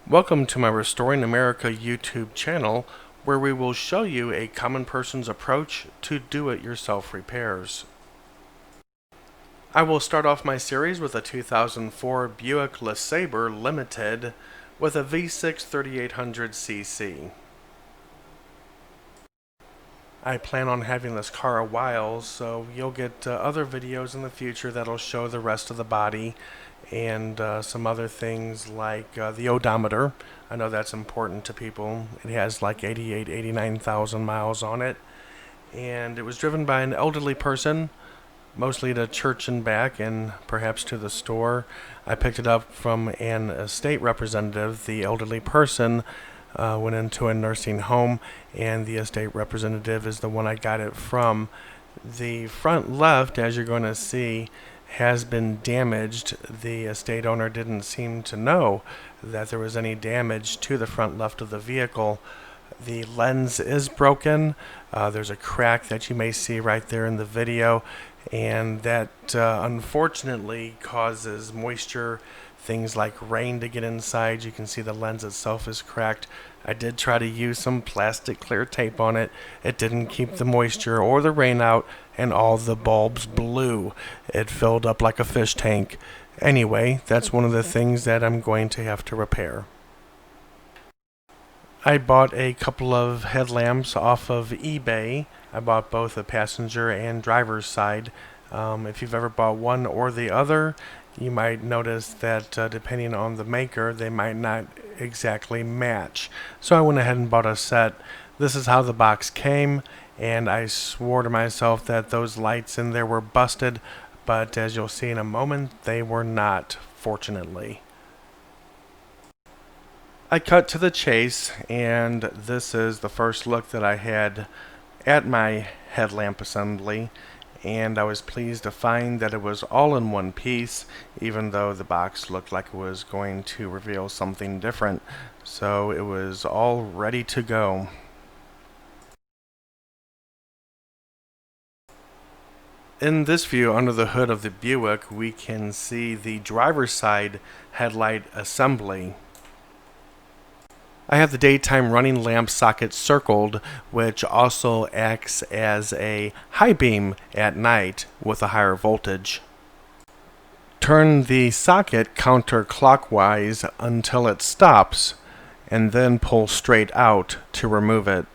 Welcome to my Restoring America YouTube channel, where we will show you a common person's approach to do-it-yourself repairs. I will start off my series with a 2004 Buick LeSabre Limited with a V6 3800cc. I plan on having this car a while, so you'll get other videos in the future that'll show the rest of the body and some other things like the odometer. I know that's important to people. It has like 89,000 miles on it, and it was driven by an elderly person, mostly to church and back and perhaps to the store. I picked it up from an estate representative. The elderly person went into a nursing home, and the estate representative is the one I got it from. The front left, as you're going to see, has been damaged. The estate owner didn't seem to know that there was any damage to the front left of the vehicle. The lens is broken. There's a crack that you may see right there in the video, and that unfortunately causes moisture, things like rain, to get inside. You can see the lens itself is cracked. I did try to use some plastic clear tape on it. It didn't keep the moisture or the rain out, and all the bulbs blew. It filled up like a fish tank. Anyway, that's one of the things that I'm going to have to repair. I bought a couple of headlamps off of eBay. I bought both the passenger and driver's side. If you've ever bought one or the other, you might notice that depending on the maker, they might not exactly match. So I went ahead and bought a set. This is how the box came, and I swore to myself that those lights in there were busted, but as you'll see in a moment, they were not, fortunately. I cut to the chase, and this is the first look that I had at my headlamp assembly, and I was pleased to find that it was all in one piece, even though the box looked like it was going to reveal something different. So it was all ready to go. In this view, under the hood of the Buick, we can see the driver's side headlight assembly. I have the daytime running lamp socket circled, which also acts as a high beam at night with a higher voltage. Turn the socket counterclockwise until it stops, and then pull straight out to remove it.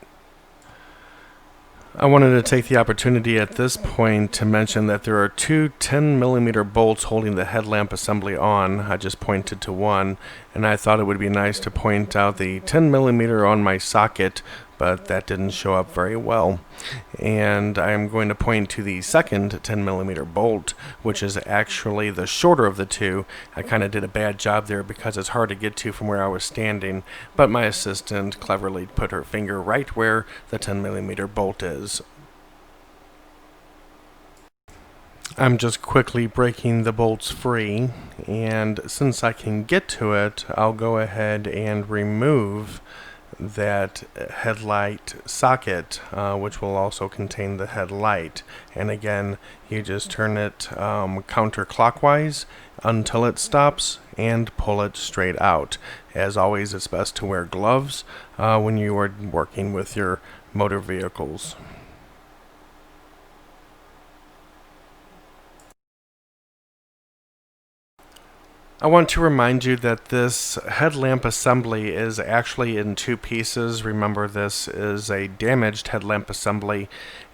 I wanted to take the opportunity at this point to mention that there are two 10mm bolts holding the headlamp assembly on. I just pointed to one, and I thought it would be nice to point out the 10mm on my socket, but that didn't show up very well. And I'm going to point to the second 10mm bolt, which is actually the shorter of the two. I kind of did a bad job there because it's hard to get to from where I was standing, but my assistant cleverly put her finger right where the 10mm bolt is. I'm just quickly breaking the bolts free, and since I can get to it, I'll go ahead and remove that headlight socket, which will also contain the headlight. And again, you just turn it counterclockwise until it stops and pull it straight out. As always, it's best to wear gloves when you are working with your motor vehicles. I want to remind you that this headlamp assembly is actually in two pieces. Remember, this is a damaged headlamp assembly,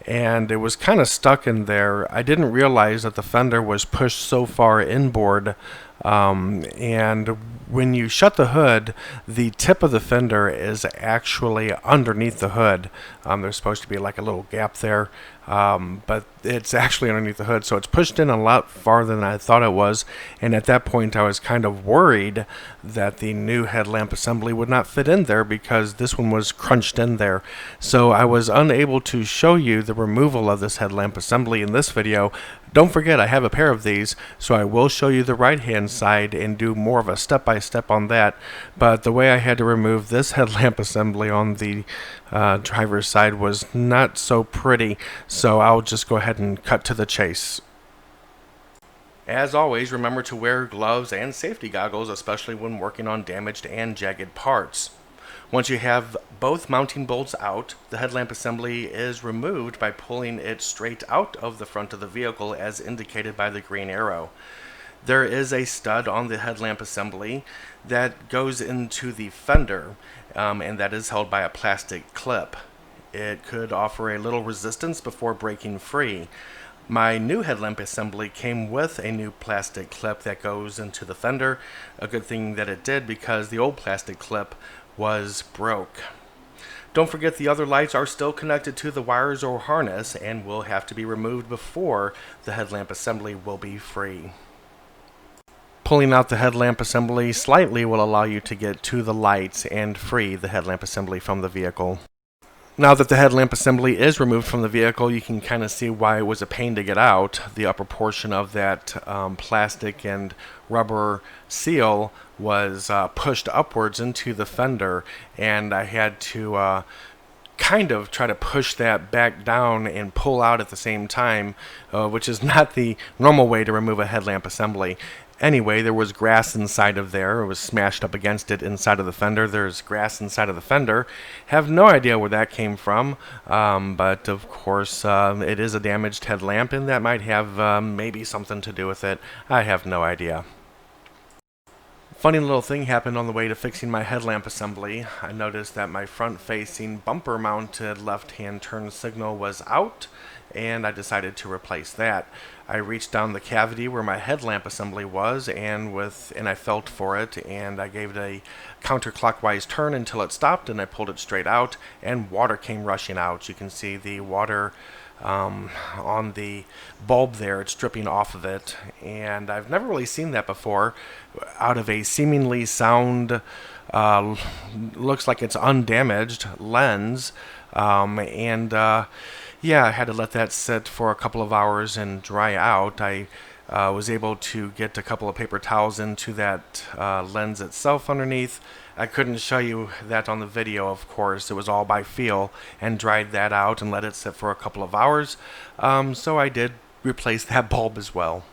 and it was kind of stuck in there. I didn't realize that the fender was pushed so far inboard, and when you shut the hood, the tip of the fender is actually underneath the hood. There's supposed to be like a little gap there, but it's actually underneath the hood, so it's pushed in a lot farther than I thought it was. And at that point, I was kind of worried that the new headlamp assembly would not fit in there because this one was crunched in there. So I was unable to show you the removal of this headlamp assembly in this video. Don't forget, I have a pair of these, so I will show you the right-hand side and do more of a step-by-step on that. But the way I had to remove this headlamp assembly on the driver's side was not so pretty, so I'll just go ahead and cut to the chase. As always, remember to wear gloves and safety goggles, especially when working on damaged and jagged parts. Once you have both mounting bolts out, the headlamp assembly is removed by pulling it straight out of the front of the vehicle as indicated by the green arrow. There is a stud on the headlamp assembly that goes into the fender, and that is held by a plastic clip. It could offer a little resistance before breaking free. My new headlamp assembly came with a new plastic clip that goes into the fender. A good thing that it did, because the old plastic clip was broke. Don't forget the other lights are still connected to the wires or harness and will have to be removed before the headlamp assembly will be free. Pulling out the headlamp assembly slightly will allow you to get to the lights and free the headlamp assembly from the vehicle. Now that the headlamp assembly is removed from the vehicle, you can kind of see why it was a pain to get out. The upper portion of that plastic and rubber seal was pushed upwards into the fender, and I had to kind of try to push that back down and pull out at the same time, which is not the normal way to remove a headlamp assembly. Anyway, there was grass inside of there. It was smashed up against it inside of the fender. There's grass inside of the fender. Have no idea where that came from, but of course it is a damaged headlamp, and that might have maybe something to do with it. I have no idea. Funny little thing happened on the way to fixing my headlamp assembly. I noticed that my front-facing bumper-mounted left-hand turn signal was out, and I decided to replace that. I reached down the cavity where my headlamp assembly was, and I felt for it, and I gave it a counterclockwise turn until it stopped, and I pulled it straight out, and water came rushing out. You can see the water on the bulb there. It's dripping off of it, and I've never really seen that before out of a seemingly sound, looks like it's undamaged lens, yeah, I had to let that sit for a couple of hours and dry out. I was able to get a couple of paper towels into that lens itself underneath. I couldn't show you that on the video, of course. It was all by feel, and dried that out and let it sit for a couple of hours. So I did replace that bulb as well.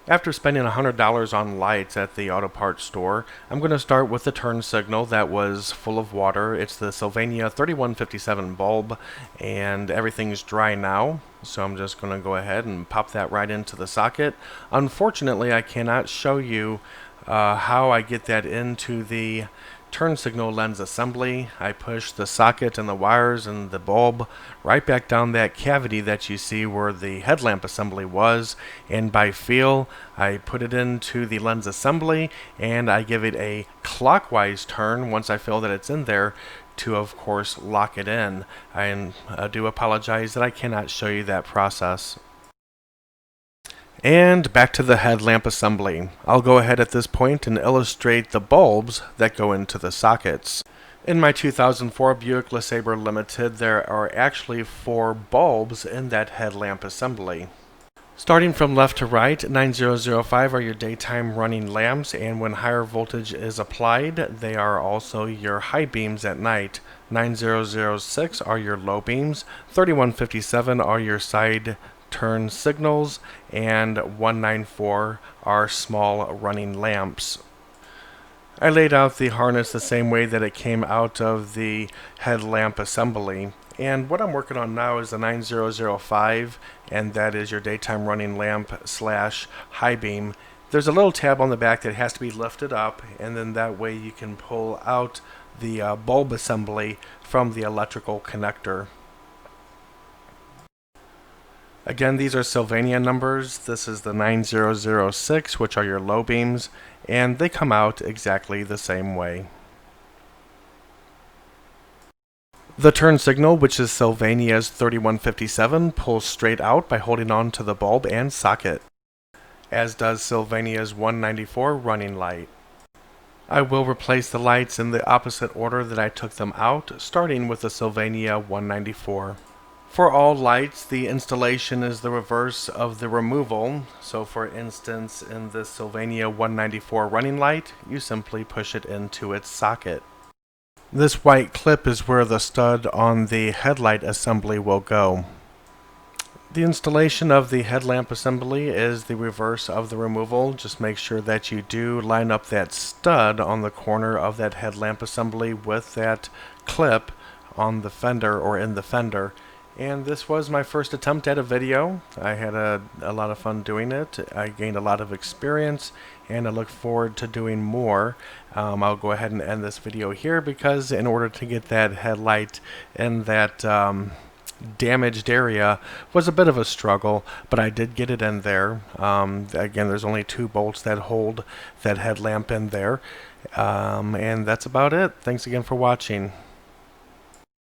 After spending $100 on lights at the auto parts store, I'm going to start with the turn signal that was full of water. It's the Sylvania 3157 bulb, and everything's dry now, so I'm just going to go ahead and pop that right into the socket. Unfortunately, I cannot show you how I get that into the turn signal lens assembly. I push the socket and the wires and the bulb right back down that cavity that you see where the headlamp assembly was, and by feel I put it into the lens assembly, and I give it a clockwise turn once I feel that it's in there to, of course, lock it in. I do apologize that I cannot show you that process. And back to the headlamp assembly. I'll go ahead at this point and illustrate the bulbs that go into the sockets. In my 2004 Buick LeSabre Limited, there are actually 4 bulbs in that headlamp assembly. Starting from left to right, 9005 are your daytime running lamps, and when higher voltage is applied, they are also your high beams at night. 9006 are your low beams, 3157 are your side turn signals, and 194 are small running lamps. I laid out the harness the same way that it came out of the headlamp assembly, and what I'm working on now is the 9005, and that is your daytime running lamp slash high beam. There's a little tab on the back that has to be lifted up, and then that way you can pull out the bulb assembly from the electrical connector. Again, these are Sylvania numbers. This is the 9006, which are your low beams, and they come out exactly the same way. The turn signal, which is Sylvania's 3157, pulls straight out by holding on to the bulb and socket, as does Sylvania's 194 running light. I will replace the lights in the opposite order that I took them out, starting with the Sylvania 194. For all lights, the installation is the reverse of the removal. So for instance, in the Sylvania 194 running light, you simply push it into its socket. This white clip is where the stud on the headlight assembly will go. The installation of the headlamp assembly is the reverse of the removal. Just make sure that you do line up that stud on the corner of that headlamp assembly with that clip on the fender or in the fender. And this was my first attempt at a video. I had a lot of fun doing it. I gained a lot of experience, and I look forward to doing more. I'll go ahead and end this video here because in order to get that headlight in that damaged area was a bit of a struggle, but I did get it in there. Again, there's only 2 bolts that hold that headlamp in there. And that's about it. Thanks again for watching.